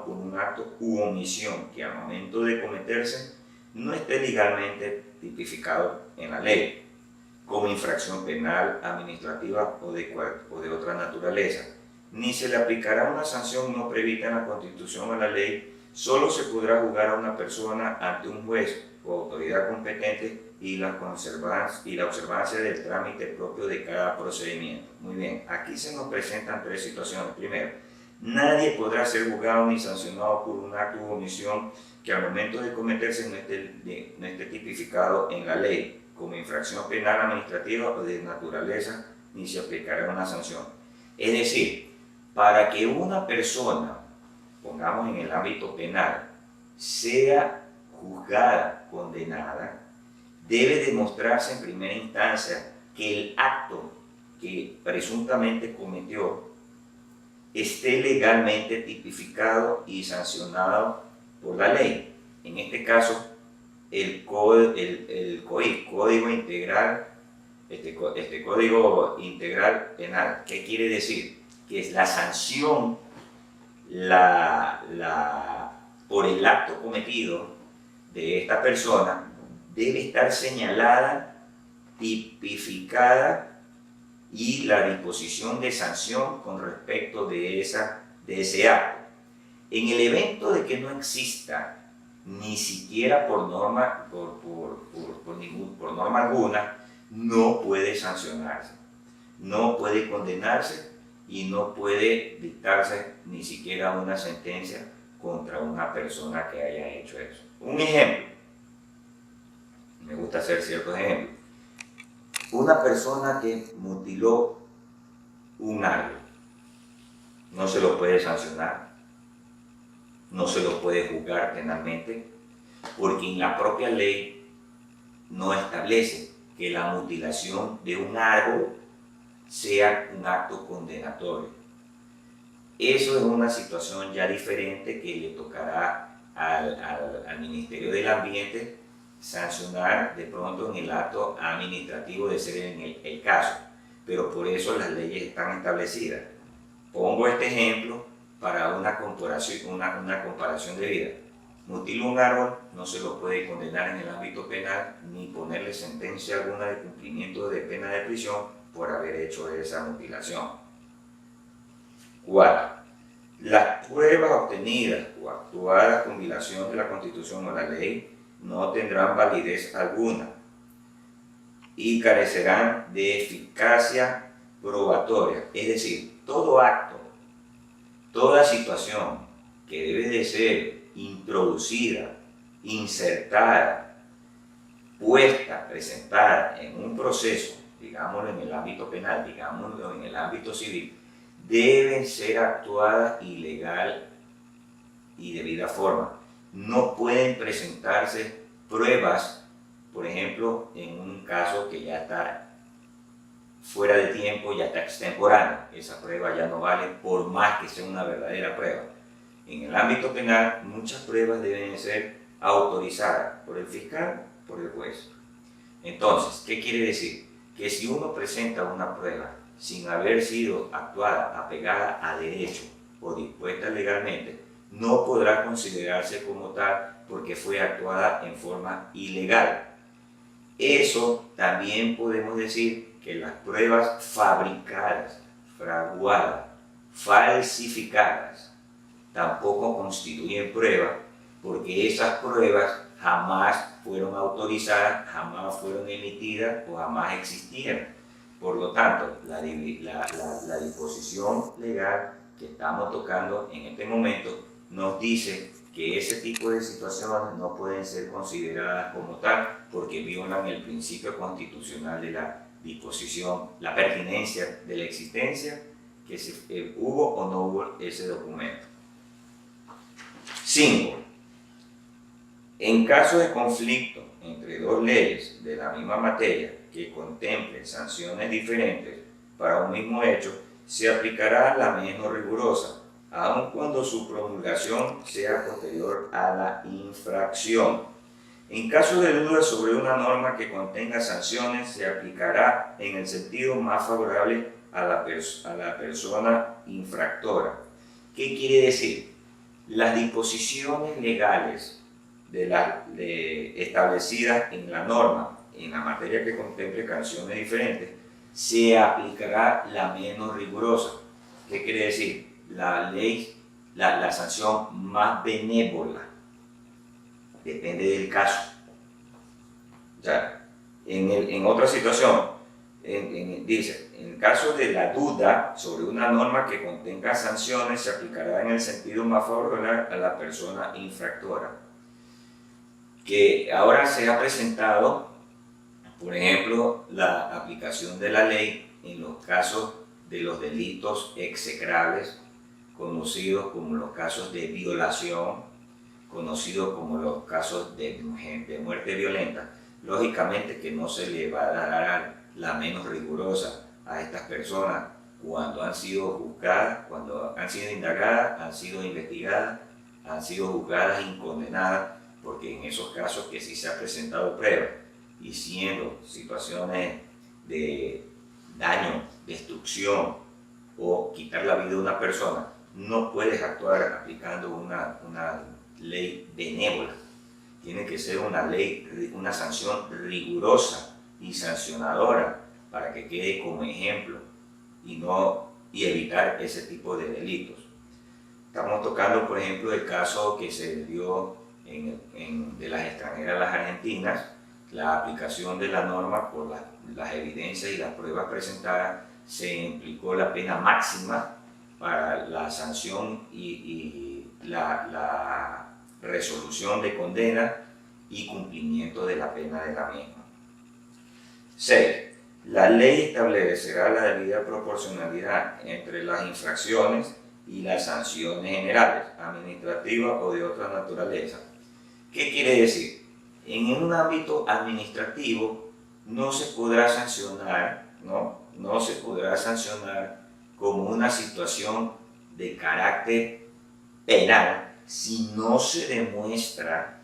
por un acto u omisión que al momento de cometerse no esté legalmente tipificado en la ley, como infracción penal, administrativa o de otra naturaleza, ni se le aplicará una sanción no prevista en la Constitución o la ley. Solo se podrá juzgar a una persona ante un juez o autoridad competente y la observancia del trámite propio de cada procedimiento. Muy bien, aquí se nos presentan tres situaciones. Primero, nadie podrá ser juzgado ni sancionado por un acto u omisión que al momento de cometerse no esté tipificado en la ley como infracción penal, administrativa o de naturaleza, ni se aplicará una sanción. Es decir, para que una persona, pongamos en el ámbito penal, sea juzgada, condenada, debe demostrarse en primera instancia que el acto que presuntamente cometió esté legalmente tipificado y sancionado por la ley. En este caso, el Código Integral, Código Integral Penal. ¿Qué quiere decir? Que es la sanción por el acto cometido de esta persona debe estar señalada, tipificada, y la disposición de sanción con respecto de ese acto. En el evento de que no exista ni siquiera por norma alguna, no puede sancionarse, no puede condenarse y no puede dictarse ni siquiera una sentencia contra una persona que haya hecho eso. Un ejemplo, me gusta hacer ciertos ejemplos. Una persona que mutiló un árbol, no se lo puede sancionar, no se lo puede juzgar penalmente, porque en la propia ley no establece que la mutilación de un árbol sea un acto condenatorio. Eso es una situación ya diferente que le tocará al Ministerio del Ambiente sancionar de pronto en el acto administrativo de ser en el caso, pero por eso las leyes están establecidas. Pongo este ejemplo para una comparación de vida. Mutiló un árbol, no se lo puede condenar en el ámbito penal ni ponerle sentencia alguna de cumplimiento de pena de prisión por haber hecho esa mutilación. 4. Las pruebas obtenidas o actuadas con violación de la Constitución o la ley no tendrán validez alguna y carecerán de eficacia probatoria. Es decir, todo acto, toda situación que debe de ser introducida, insertada, puesta, presentada en un proceso, digámoslo en el ámbito penal, digámoslo en el ámbito civil, deben ser actuadas ilegal y de debida forma. No pueden presentarse pruebas, por ejemplo, en un caso que ya está fuera de tiempo, ya está extemporáneo. Esa prueba ya no vale por más que sea una verdadera prueba. En el ámbito penal, muchas pruebas deben ser autorizadas por el fiscal, por el juez. Entonces, ¿qué quiere decir? Que si uno presenta una prueba sin haber sido actuada, apegada a derecho o dispuesta legalmente, no podrá considerarse como tal porque fue actuada en forma ilegal. Eso también podemos decir que las pruebas fabricadas, fraguadas, falsificadas, tampoco constituyen pruebas porque esas pruebas jamás fueron autorizadas, jamás fueron emitidas o jamás existieron. Por lo tanto, la disposición legal que estamos tocando en este momento nos dice que ese tipo de situaciones no pueden ser consideradas como tal porque violan el principio constitucional de la disposición, la pertinencia de la existencia, que si hubo o no hubo ese documento. 5. En caso de conflicto entre dos leyes de la misma materia que contemplen sanciones diferentes para un mismo hecho, se aplicará la menos rigurosa, aun cuando su promulgación sea posterior a la infracción. En caso de duda sobre una norma que contenga sanciones, se aplicará en el sentido más favorable a la persona infractora. ¿Qué quiere decir? Las disposiciones legales establecidas en la norma, en la materia que contemple canciones diferentes, se aplicará la menos rigurosa. ¿Qué quiere decir? La ley, la sanción más benévola. Depende del caso. O sea, en otra situación, dice, en caso de la duda sobre una norma que contenga sanciones, se aplicará en el sentido más favorable a la persona infractora. Que ahora se ha presentado, por ejemplo, la aplicación de la ley en los casos de los delitos execrables, conocidos como los casos de violación, conocidos como los casos de muerte violenta. Lógicamente que no se le va a dar la menos rigurosa a estas personas cuando han sido juzgadas, cuando han sido indagadas, han sido investigadas, han sido juzgadas y condenadas, porque en esos casos que sí se ha presentado prueba y siendo situaciones de daño, destrucción o quitar la vida de una persona, no puedes actuar aplicando una ley benévola. Tiene que ser una ley, una sanción rigurosa y sancionadora para que quede como ejemplo y evitar ese tipo de delitos. Estamos tocando, por ejemplo, el caso que se dio de las extranjeras a las argentinas. La aplicación de la norma por las evidencias y las pruebas presentadas se implicó la pena máxima para la sanción y la resolución de condena y cumplimiento de la pena de la misma. 6. La ley establecerá la debida proporcionalidad entre las infracciones y las sanciones generales, administrativas o de otra naturaleza. ¿Qué quiere decir? En un ámbito administrativo no se podrá sancionar, no se podrá sancionar como una situación de carácter penal si no se demuestra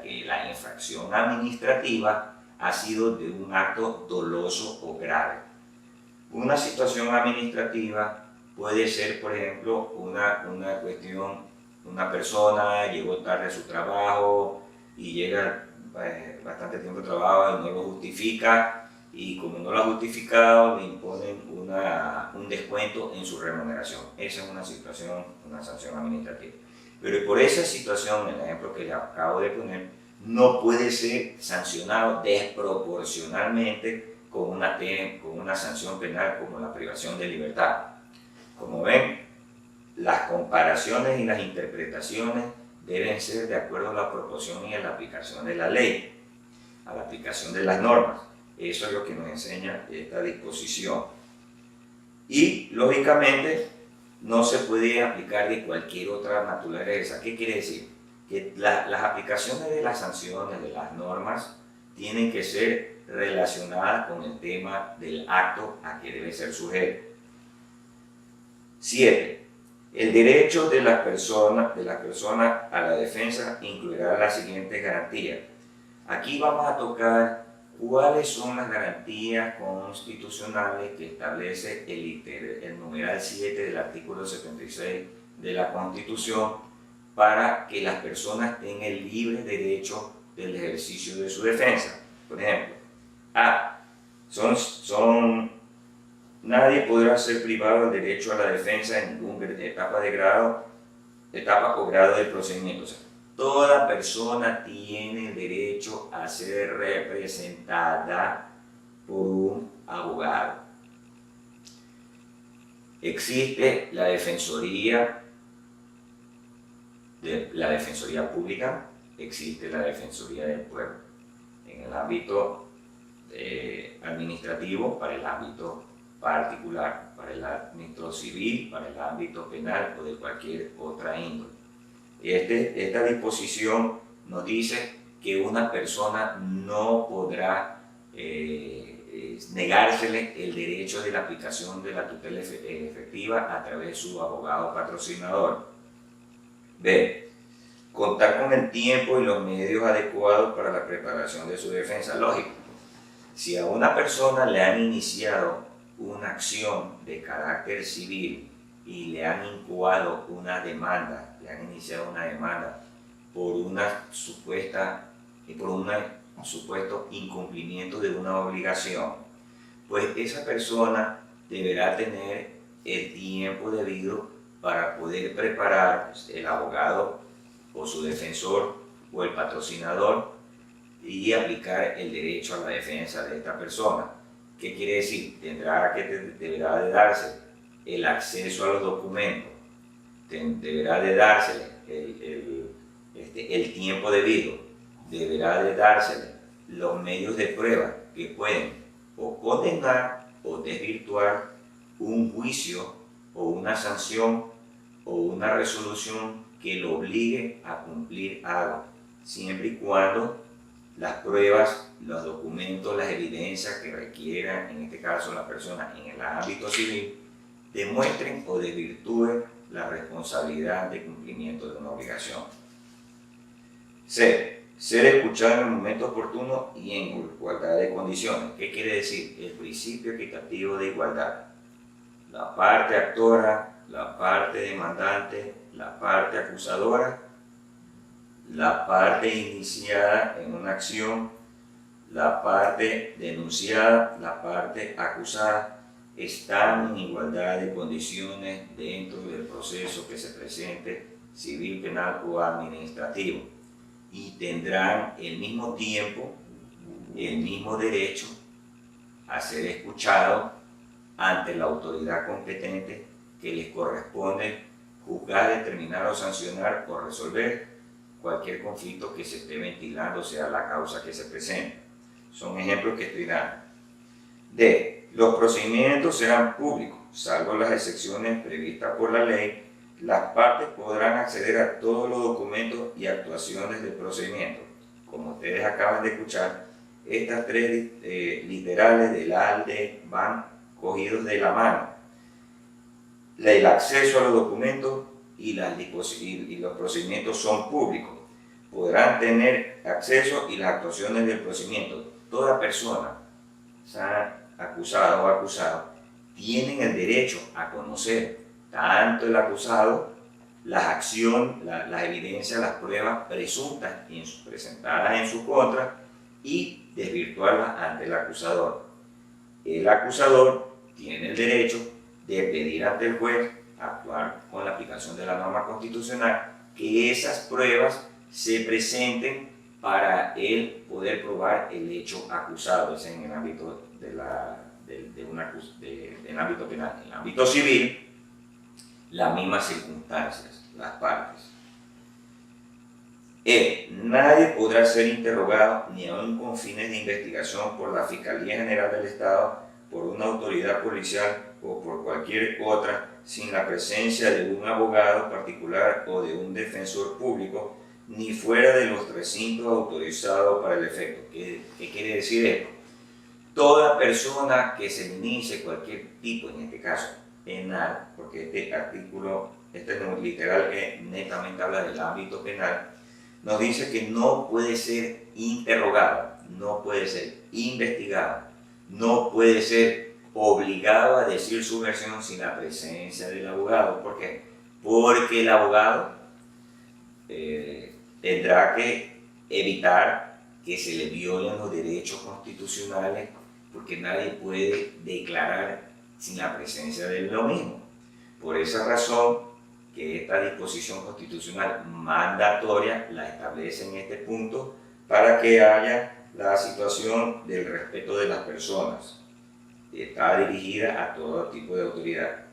que la infracción administrativa ha sido de un acto doloso o grave. Una situación administrativa puede ser, por ejemplo, una cuestión, una persona llegó tarde a su trabajo y llega bastante tiempo de trabajo y no lo justifica, y como no lo ha justificado, le imponen un descuento en su remuneración. Esa es una sanción administrativa. Pero por esa situación, el ejemplo que le acabo de poner, no puede ser sancionado desproporcionalmente con una sanción penal como la privación de libertad. Como ven, las comparaciones y las interpretaciones deben ser de acuerdo a la proporción y a la aplicación de la ley, a la aplicación de las normas. Eso es lo que nos enseña esta disposición. Y, lógicamente, no se puede aplicar de cualquier otra naturaleza. ¿Qué quiere decir? Que las aplicaciones de las sanciones, de las normas, tienen que ser relacionadas con el tema del acto a que debe ser sujeto. 7. El derecho de la persona a la defensa incluirá las siguientes garantías. Aquí vamos a tocar cuáles son las garantías constitucionales que establece el numeral 7 del artículo 76 de la Constitución para que las personas tengan el libre derecho del ejercicio de su defensa. Por ejemplo, nadie podrá ser privado del derecho a la defensa en ninguna etapa o grado del procedimiento. O sea, toda persona tiene el derecho a ser representada por un abogado. Existe la defensoría pública, existe la defensoría del pueblo. En el ámbito administrativo, para el ámbito particular, para el ámbito civil, para el ámbito penal o de cualquier otra índole. Esta disposición nos dice que una persona no podrá negársele el derecho de la aplicación de la tutela efectiva a través de su abogado patrocinador. B. Contar con el tiempo y los medios adecuados para la preparación de su defensa. Lógico, si a una persona le han iniciado una acción de carácter civil y le han incoado una demanda, le han iniciado una demanda por un supuesto incumplimiento de una obligación, pues esa persona deberá tener el tiempo debido para poder preparar el abogado o su defensor o el patrocinador y aplicar el derecho a la defensa de esta persona. ¿Qué quiere decir? Deberá de darse el acceso a los documentos, deberá de dársele el tiempo debido, deberá de dársele los medios de prueba que pueden o condenar o desvirtuar un juicio o una sanción o una resolución que lo obligue a cumplir algo, siempre y cuando las pruebas, los documentos, las evidencias que requieran, en este caso la persona en el ámbito civil, demuestren o desvirtúen la responsabilidad de cumplimiento de una obligación. C. Ser escuchado en el momento oportuno y en igualdad de condiciones. ¿Qué quiere decir? El principio equitativo de igualdad. La parte actora, la parte demandante, la parte acusadora, la parte iniciada en una acción, la parte denunciada, la parte acusada, están en igualdad de condiciones dentro del proceso que se presente, civil, penal o administrativo, y tendrán el mismo tiempo, el mismo derecho a ser escuchados ante la autoridad competente que les corresponde juzgar, determinar o sancionar o resolver cualquier conflicto que se esté ventilando, sea la causa que se presente. Son ejemplos que estoy dando. D. Los procedimientos serán públicos, salvo las excepciones previstas por la ley. Las partes podrán acceder a todos los documentos y actuaciones del procedimiento. Como ustedes acaban de escuchar, estas tres literales del ALDE van cogidos de la mano. El acceso a los documentos y los procedimientos son públicos. Podrán tener acceso y las actuaciones del procedimiento. Toda persona, sea acusada o acusado, tienen el derecho a conocer tanto el acusado, las acciones, las evidencias, las pruebas presuntas presentadas en su contra y desvirtuarlas ante el acusador. El acusador tiene el derecho de pedir ante el juez, actuar con la aplicación de la norma constitucional, que esas pruebas se presenten para él poder probar el hecho acusado. Ese es en el ámbito del ámbito penal. En el ámbito civil, las mismas circunstancias, las partes. Nadie podrá ser interrogado, ni aun con fines de investigación, por la Fiscalía General del Estado, por una autoridad policial o por cualquier otra, sin la presencia de un abogado particular o de un defensor público, ni fuera de los recintos autorizados para el efecto. ¿Qué quiere decir esto? Toda persona que se inicie cualquier tipo, en este caso penal, porque este artículo, este no literal que netamente habla del ámbito penal, nos dice que no puede ser interrogado, no puede ser investigado, no puede ser obligado a decir su versión sin la presencia del abogado. ¿Por qué? Porque el abogado tendrá que evitar que se le violen los derechos constitucionales, porque nadie puede declarar sin la presencia de lo mismo. Por esa razón que esta disposición constitucional mandatoria la establece en este punto para que haya la situación del respeto de las personas. Está dirigida a todo tipo de autoridad.